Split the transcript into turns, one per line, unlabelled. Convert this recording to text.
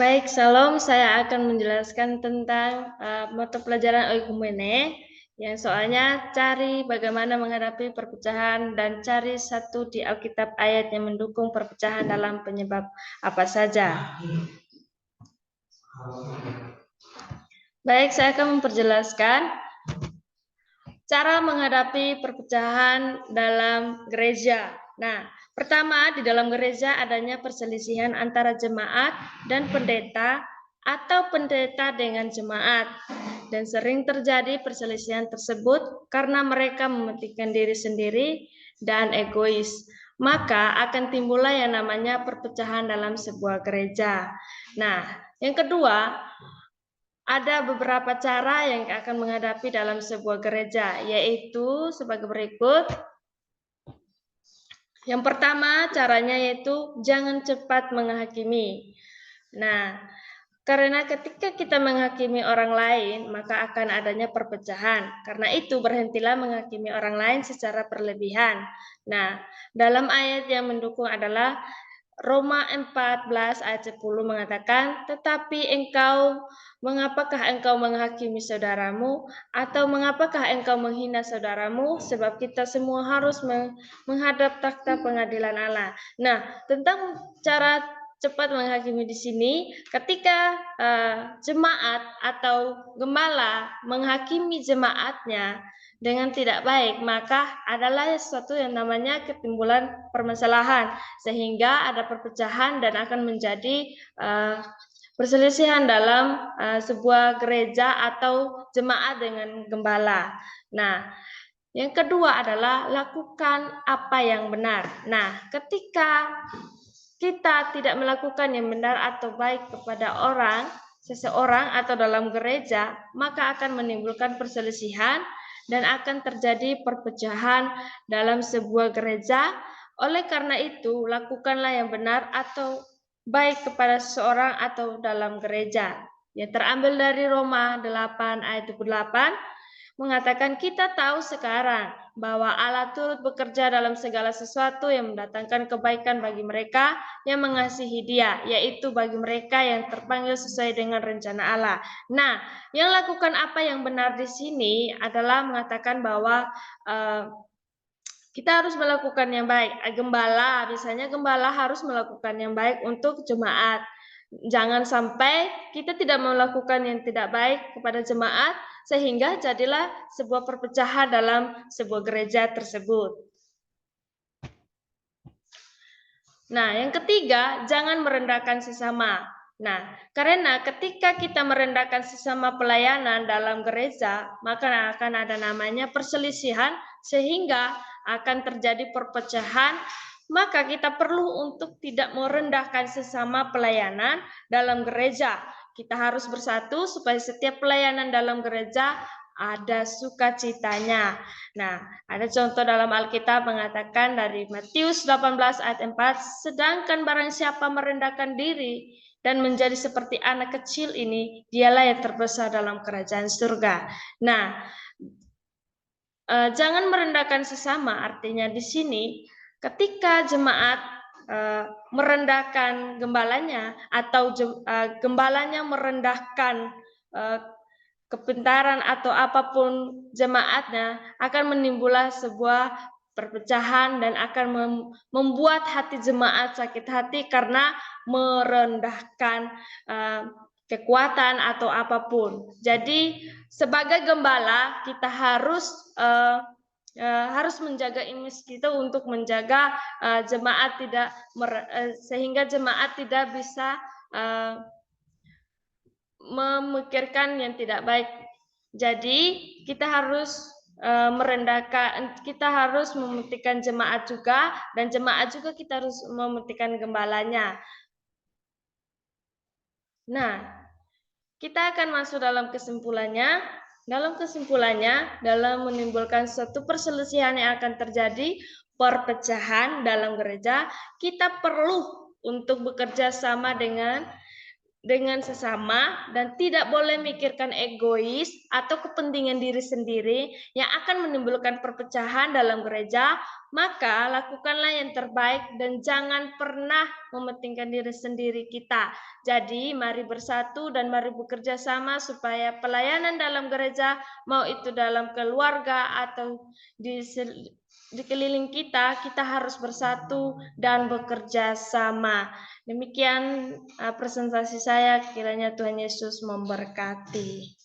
Baik, Salam. Saya akan menjelaskan tentang mata pelajaran Oikumene yang soalnya cari bagaimana menghadapi perpecahan dan cari satu di Alkitab ayat yang mendukung perpecahan dalam penyebab apa saja. Baik, saya akan memperjelaskan cara menghadapi perpecahan dalam gereja. Nah, pertama, di dalam gereja adanya perselisihan antara jemaat dan pendeta atau pendeta dengan jemaat. Dan sering terjadi perselisihan tersebut karena mereka mementingkan diri sendiri dan egois. Maka akan timbullah yang namanya perpecahan dalam sebuah gereja. Nah, yang kedua, ada beberapa cara yang akan menghadapi dalam sebuah gereja, yaitu sebagai berikut. Yang pertama, caranya yaitu jangan cepat menghakimi. Nah, karena ketika kita menghakimi orang lain, maka akan adanya perpecahan. Karena itu, berhentilah menghakimi orang lain secara berlebihan. Nah, dalam ayat yang mendukung adalah Roma 14 ayat 10 mengatakan, tetapi mengapakah engkau menghakimi saudaramu, atau mengapakah engkau menghina saudaramu, sebab kita semua harus menghadap takhta pengadilan Allah. Nah, tentang cara cepat menghakimi di sini, ketika jemaat atau gembala menghakimi jemaatnya dengan tidak baik, maka adalah sesuatu yang namanya ketimbulan permasalahan, sehingga ada perpecahan dan akan menjadi perselisihan dalam sebuah gereja atau jemaat dengan gembala. Nah, yang kedua adalah lakukan apa yang benar. Nah, ketika kita tidak melakukan yang benar atau baik kepada seseorang atau dalam gereja, maka akan menimbulkan perselisihan dan akan terjadi perpecahan dalam sebuah gereja. Oleh karena itu, lakukanlah yang benar atau baik kepada seseorang atau dalam gereja. Yang terambil dari Roma 8 ayat 28 mengatakan, kita tahu sekarang bahwa Allah turut bekerja dalam segala sesuatu yang mendatangkan kebaikan bagi mereka yang mengasihi Dia, yaitu bagi mereka yang terpanggil sesuai dengan rencana Allah. Nah, yang lakukan apa yang benar di sini adalah mengatakan bahwa kita harus melakukan yang baik. Misalnya gembala harus melakukan yang baik untuk jemaat. Jangan sampai kita tidak melakukan yang tidak baik kepada jemaat, sehingga jadilah sebuah perpecahan dalam sebuah gereja tersebut. Nah, yang ketiga, jangan merendahkan sesama. Nah, karena ketika kita merendahkan sesama pelayanan dalam gereja, maka akan ada namanya perselisihan, sehingga akan terjadi perpecahan. Maka kita perlu untuk tidak merendahkan sesama pelayanan dalam gereja. Kita harus bersatu supaya setiap pelayanan dalam gereja ada sukacitanya. Nah, ada contoh dalam Alkitab mengatakan dari Matius 18 ayat 4, sedangkan barang siapa merendahkan diri dan menjadi seperti anak kecil ini, dialah yang terbesar dalam kerajaan surga. Nah, jangan merendahkan sesama, artinya di sini ketika jemaat merendahkan gembalanya atau gembalanya merendahkan kepintaran atau apapun jemaatnya, akan menimbulkan sebuah perpecahan dan akan membuat hati jemaat sakit hati karena merendahkan kekuatan atau apapun. Jadi sebagai gembala kita harus menjaga image kita untuk menjaga jemaat tidak sehingga jemaat tidak bisa memikirkan yang tidak baik. Jadi kita harus kita harus mementingkan jemaat juga, dan jemaat juga kita harus mementingkan gembalanya. Nah, kita akan masuk dalam kesimpulannya. Dalam menimbulkan suatu perselisihan yang akan terjadi, perpecahan dalam gereja, kita perlu untuk bekerja sama dengan dengan sesama dan tidak boleh mikirkan egois atau kepentingan diri sendiri yang akan menimbulkan perpecahan dalam gereja, maka lakukanlah yang terbaik dan jangan pernah mementingkan diri sendiri kita. Jadi mari bersatu dan mari bekerja sama supaya pelayanan dalam gereja, mau itu dalam keluarga atau di keliling kita, kita harus bersatu dan bekerja sama. Demikian presentasi saya, kiranya Tuhan Yesus memberkati.